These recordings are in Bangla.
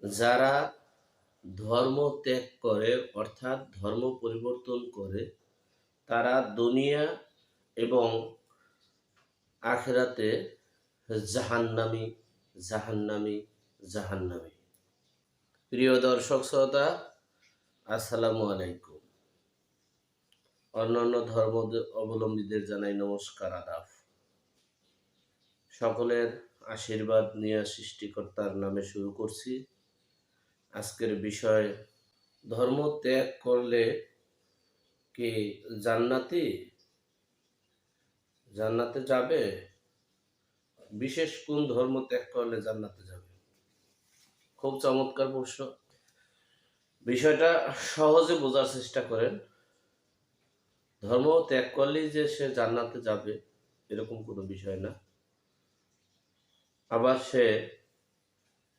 যারা ধর্ম ত্যাগ করে অর্থাৎ ধর্ম পরিবর্তন করে তারা দুনিয়া এবং আখিরাতে জাহান্নামী জাহান্নামী জাহান্নামী। প্রিয় দর্শক শ্রোতা, আসসালামু আলাইকুম। অন্যান্য ধর্ম অবলম্বীদের জানাই নমস্কার, আদাব। সকলের আশীর্বাদ নিয়ে সৃষ্টিকর্তার নামে শুরু করছি আজকের বিষয়। ধর্ম ত্যাগ করলে কি জান্নাতে যাবে? বিশেষ কোন ধর্ম ত্যাগ করলে জান্নাতে যাবে? খুব চমৎকার প্রশ্ন। বিষয়টা সহজে বোঝার চেষ্টা করেন। ধর্ম ত্যাগ করলেই যে সে জান্নাতে যাবে এরকম কোনো বিষয় না। আবার সে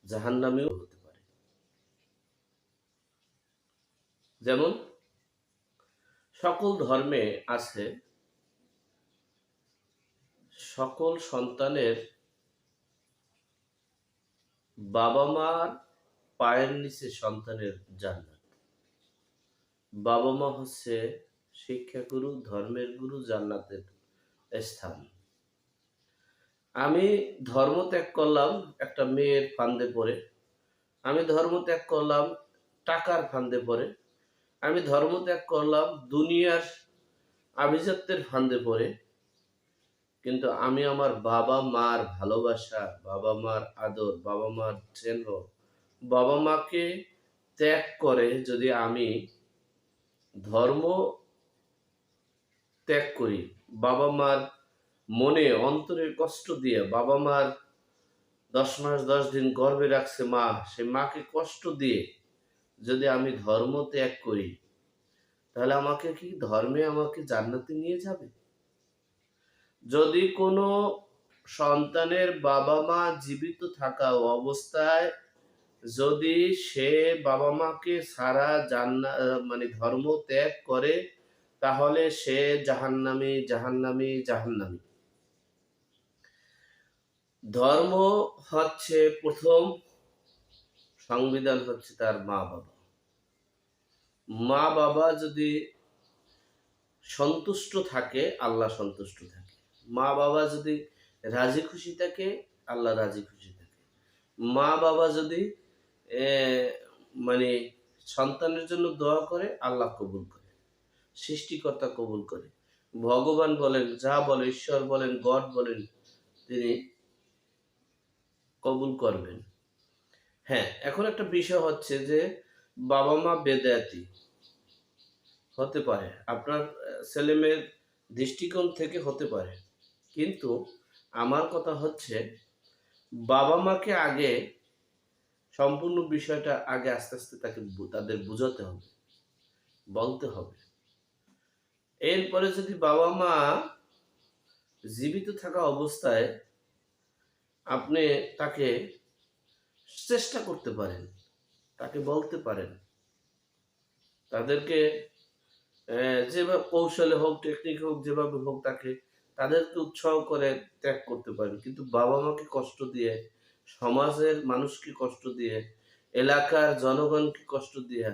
জাহান্নামীও হতে পারে। যেমন সকল ধর্মে আছে সকল সন্তানের বাবা মার পায়ের নিচে সন্তানের জান্নাত। বাবা মা হচ্ছে শিক্ষাগুরু, ধর্মের গুরু, জান্নাতের স্থান। আমি ধর্ম ত্যাগ করলাম একটা মেয়ের ফান্দে পড়ে, আমি ধর্ম ত্যাগ করলাম টাকার ফান্দে পড়ে, আমি ধর্ম ত্যাগ করলাম দুনিয়ার আভিজাত্যের ফান্দে পড়ে, কিন্তু আমি আমার বাবা মার ভালোবাসা, বাবা মার আদর, বাবা মার স্নেহ, বাবা মাকে ত্যাগ করে যদি আমি ধর্ম ত্যাগ করি, বাবা মার মনে অন্তরে কষ্ট দিয়ে, বাবা মার 10 মাস 10 দিন গর্ভে রাখছে মা, সে মাকে কষ্ট দিয়ে যদি আমি ধর্ম ত্যাগ করি, তাহলে আমাকে কি ধর্মে আমাকে জান্নাতে নিয়ে যাবে? যদি কোনো সন্তানের বাবা মা জীবিত থাকা অবস্থায় যদি সে বাবা মাকে ছাড়া মানে ধর্ম ত্যাগ করে, তাহলে সে জাহান্নামী জাহান্নামী জাহান্নামী। ধর্ম হচ্ছে প্রথম সংবিধান হচ্ছে তার মা বাবা। মা বাবা যদি সন্তুষ্ট থাকে, আল্লাহ সন্তুষ্ট থাকে। মা বাবা যদি রাজি খুশি থাকে, আল্লাহ রাজি খুশি থাকে। মা বাবা যদি মানে সন্তানের জন্য দোয়া করে, আল্লাহ কবুল করে, সৃষ্টিকর্তা কবুল করে। ভগবান বলেন, যা বলে, ঈশ্বর বলেন, গড বলেন, তিনি কবুল করবেন। হ্যাঁ, এখন একটা বিষয় হচ্ছে যে বাবা মা বেদায়াতি হতে পারে, আপনার ছেলেমেয়ের দৃষ্টিকোণ থেকে হতে পারে, কিন্তু আমার কথা হচ্ছে বাবা মাকে আগে সম্পূর্ণ বিষয়টা আগে আস্তে আস্তে তাদের বুঝাতে হবে, বলতে হবে। এরপরে যদি বাবা মা জীবিত থাকা অবস্থায় আপনি তাকে চেষ্টা করতে পারেন, তাকে বলতে পারেন, তাদেরকে যেভাবে কৌশলে হোক, টেকনিক হোক, যেভাবে হোক তাদেরকে উৎসাহ করে ত্যাগ করতে পারেন। কিন্তু বাবা মাকে কষ্ট দিয়ে, সমাজের মানুষকে কষ্ট দিয়ে, এলাকার জনগণকে কষ্ট দিয়ে,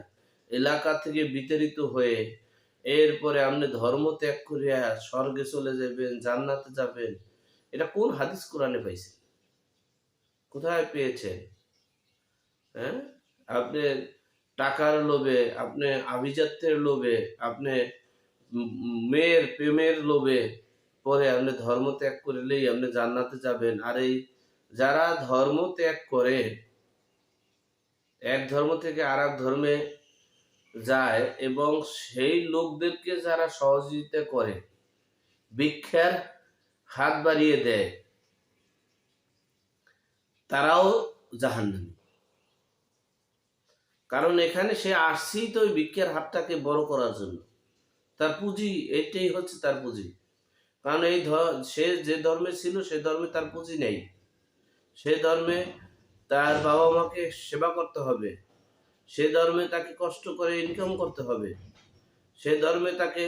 এলাকা থেকে বিতাড়িত হয়ে এরপরে আপনি ধর্ম ত্যাগ করিয়া স্বর্গে চলে যাবেন, জান্নাতে যাবেন, এটা কোন হাদিস কোরআনে পাইছেন? কোথায় পেয়েছেন? হ্যাঁ, আপনি টাকার লোভে, আপনি আভিজাত্যের লোভে, আপনি মেয়ের প্রেমের লোভে পরে আপনি ধর্ম ত্যাগ করলেই আপনি জান্নাতে যাবেন। আর এই যারা ধর্ম ত্যাগ করে এক ধর্ম থেকে আর এক ধর্মে যায় এবং সেই লোকদেরকে যারা সহযোগিতা করে, ভিক্ষার হাত বাড়িয়ে দেয়, তারাও জাহান্নামী। কারণ এখানে সে আসছেই তো ওই ভিক্ষার হাতটাকে বড় করার জন্য। তার পুঁজি এটাই হচ্ছে তার পুঁজি। কারণ সে যে ধর্মে ছিল সে ধর্মে তার পুঁজি নেই। সে ধর্মে তার বাবা মাকে সেবা করতে হবে, সে ধর্মে তাকে কষ্ট করে ইনকাম করতে হবে, সে ধর্মে তাকে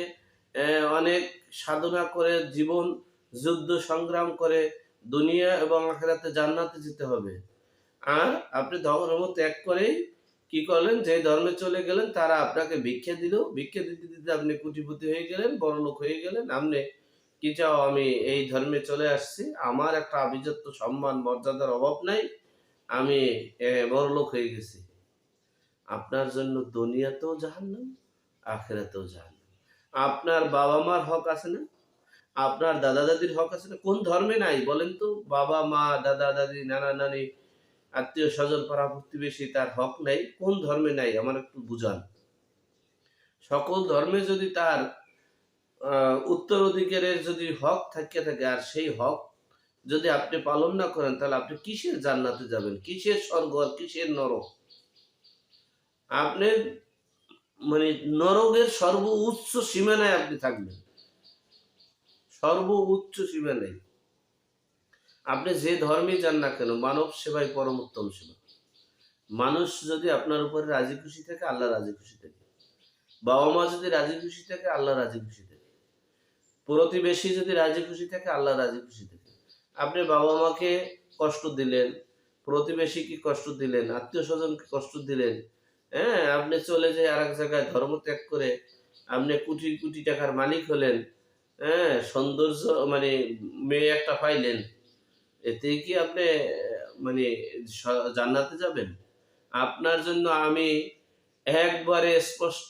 অনেক সাধনা করে জীবন যুদ্ধ সংগ্রাম করে দুনিয়া এবং আখিরাতে জান্নাতে যেতে হবে। আর আপনি ধর্ম ত্যাগ করেই কি করলেন, যে ধর্মে চলে গেলেন তারা আপনাকে ভিক্ষা দিল, ভিক্ষা দিতে দিতে আপনি কোটিপতি হয়ে গেলেন, বড়লোক হয়ে গেলেন। আপনি কি চাও, আমি এই ধর্মে চলে আসছি, আমার একটা আভিজাত্য সম্মান মর্যাদার অভাব নাই, আমি বড়লোক হয়ে গেছি। আপনার জন্য দুনিয়াতেও জাহান্নাম, আখিরাতেও জাহান্নাম। আপনার বাবা মার হক আছে না? আপনার দাদা দাদির হক আছে না? কোন ধর্মে নাই বলেন তো? বাবা মা, দাদা দাদি, নানা নানি, আত্মীয় স্বজন, পাড়া প্রতিবেশী, তার হক নাই? কোন ধর্মে নাই আমার একটু বুঝান। সকল ধর্মে যদি তার উত্তরাধিকারের যদি হক থাকে আর সেই হক যদি আপনি পালন না করেন, তাহলে আপনি কিসের জান্নাতে যাবেন, কিসের স্বর্গ আর কিসের নরক? আপনি মানে নরকের সর্বোচ্চ সীমানায় আপনি থাকবেন, সর্বোচ্চ সীমানায়। আপনি যে ধর্মে যান না কেন, মানব সেবাই পরমোত্তম সেবা। মানুষ যদি আপনার উপরে রাজি খুশি থাকে, আল্লাহ রাজি খুশি থাকে। বাবা মা যদি রাজি খুশি থাকে, আল্লাহ রাজি খুশি থাকে। প্রতিবেশী যদি রাজি খুশি থাকে, আল্লাহ রাজি খুশি থাকে। আপনি বাবা মাকে কষ্ট দিলেন, প্রতিবেশীকে কষ্ট দিলেন, আত্মীয় স্বজনকে কষ্ট দিলেন, হ্যাঁ, আপনি চলে যেয়ে আর এক জায়গায় ধর্ম ত্যাগ করে আপনি কোটি কোটি টাকার মালিক হলেন, হ্যাঁ, সৌন্দর্য মানে মেয়ে একটা পাইলেন, এতে কি আপনি মানে জান্নাতে যাবেন? আপনার জন্য আমি একবারে স্পষ্ট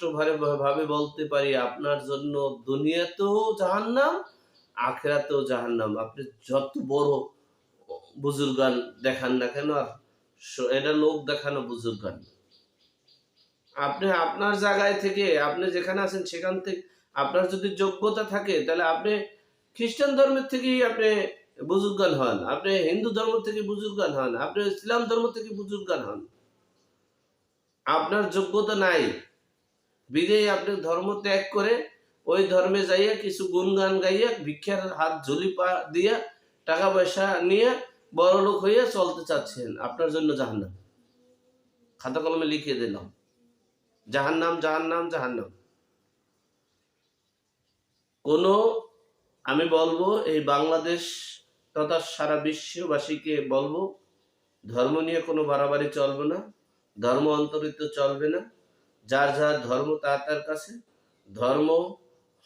ভাবে বলতে পারি, আপনার জন্য দুনিয়াতেও জাহান্নাম, আখিরাতেও জাহান্নাম। আপনি যত বড় বুজুর্গান দেখান না কেন, আর এটা লোক দেখানো বুজুর্গান। আপনি আপনার জায়গায় থেকে, আপনি যেখানে আছেন সেখান থেকে আপনার যদি যোগ্যতা থাকে, তাহলে আপনি খ্রিস্টান ধর্মের থেকেই আপনি বুজুর্গান হন, আপনি হিন্দু ধর্ম থেকে বুজুর্গান হন, আপনি ইসলাম ধর্ম থেকে বুজুর্গান হন। আপনার যোগ্যতা নাই বিদেয় আপনি ধর্ম ত্যাগ করে ওই ধর্মে যাইয়া কিছু গুণগান গাইয়া ভিক্ষার হাত ঝুলি পা দিয়া টাকা পয়সা নিয়ে বড়লোক হইয়া চলতে চাচ্ছেন, আপনার জন্য জাহান্নাম। খাতা কলমে লিখে দিলাম, জাহান্নাম, জাহান্নাম, জাহান্নাম। কোনো আমি বলবো এই বাংলাদেশ তথা সারা বিশ্ববাসীকে বলবো, ধর্ম নিয়ে কোনো বাড়াবাড়ি চলবে না, ধর্ম অন্তরিত চলবে না। যার যার ধর্ম তার তার কাছে। ধর্ম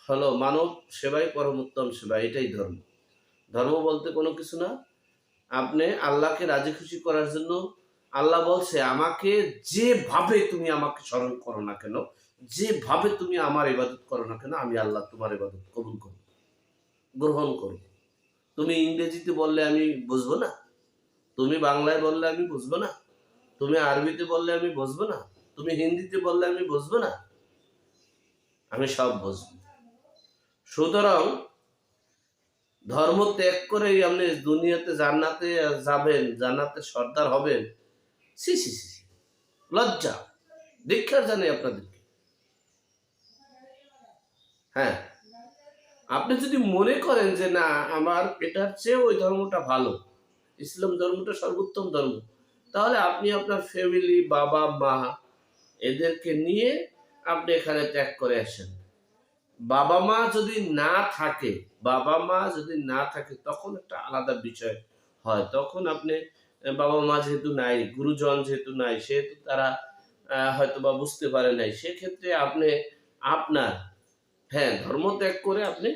হলো মানব সেবাই পরমোত্তম সেবা, এটাই ধর্ম। ধর্ম বলতে কোনো কিছু না। আপনি আল্লাহকে রাজি খুশি করার জন্য, আল্লাহ বলছে আমাকে যেভাবে তুমি আমাকে স্মরণ করো না কেন, যেভাবে তুমি আমার ইবাদত করো না কেন, আমি আল্লাহ তোমার ইবাদত কবুল করব, গ্রহণ করব। তুমি ইংরেজিতে বললে আমি বুঝবো না, তুমি বাংলায় বললে আমি বুঝবো না, তুমি আরবিতে বললে আমি বুঝবো না, তুমি হিন্দিতে বললে আমি বুঝবো না, আমি সব বুঝবো। সুতরাং ধর্ম ত্যাগ করে আপনি দুনিয়াতে জান্নাতে যাবেন, জান্নাতে সর্দার হবেন, সি সি সি, লজ্জা, ধিক্কার জানাই আপনাদেরকে। হ্যাঁ, আপনি যদি মনে করেন যে না আমার এটার চেয়ে ওই ধর্মটা ভালো, ইসলাম ধর্মটা সর্বোত্তম ধর্ম, তাহলে আপনি আপনার ফ্যামিলি, বাবা মা এদেরকে নিয়ে আপনি এখানে ত্যাগ করে আসেন। বাবা মা যদি না থাকে, বাবা মা যদি না থাকে তখন একটা আলাদা বিষয় হয়। তখন আপনি বাবা মা যেহেতু নাই, গুরুজন যেহেতু নাই, সেহেতু তারা হয়তো বা বুঝতে পারে নাই, সেক্ষেত্রে আপনি আপনার, হ্যাঁ, ধর্ম ত্যাগ করে আপনি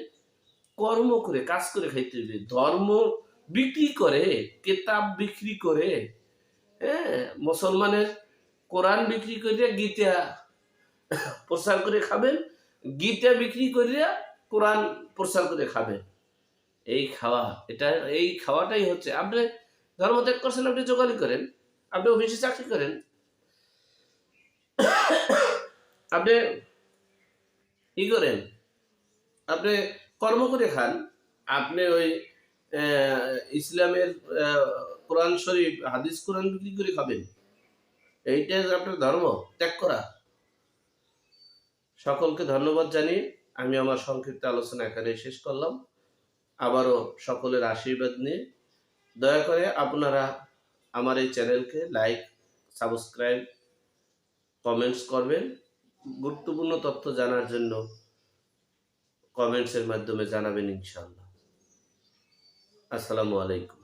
কর্ম করে কাজ করে খাইতে হবে। ধর্ম বিক্রি করে, কেতাব বিক্রি করে, হ্যাঁ, মুসলমানের কোরআন বিক্রি করে গীতা প্রচার করে খাবেন, গীতা বিক্রি করিয়া কোরআন প্রচার করে খাবেন। এই খাওয়া, এটা এই খাওয়াটাই হচ্ছে। আপনি ধর্ম ত্যাগ করছেন, আপনি জোগালি করেন, আপনি অফিসে চাকরি করেন, আপনি কি করেন, আপনি কর্ম করে খান, আপনি ওই ইসলামের কোরআন শরীফ, হাদিস কোরআন বিক্রি করে খাবেন, এইটাই আপনার ধর্ম ত্যাগ করা। সকলকে ধন্যবাদ জানিয়ে আমি আমার সংক্ষিপ্ত আলোচনা এখানে শেষ করলাম। আবারও সকলের আশীর্বাদ নিয়ে দয়া করে আপনারা আমার এই চ্যানেলকে লাইক, সাবস্ক্রাইব, কমেন্টস করবেন। গুরুত্বপূর্ণ তথ্য জানার জন্য কমেন্টসের মাধ্যমে জানাবেন ইনশাআল্লাহ। আসসালামু আলাইকুম।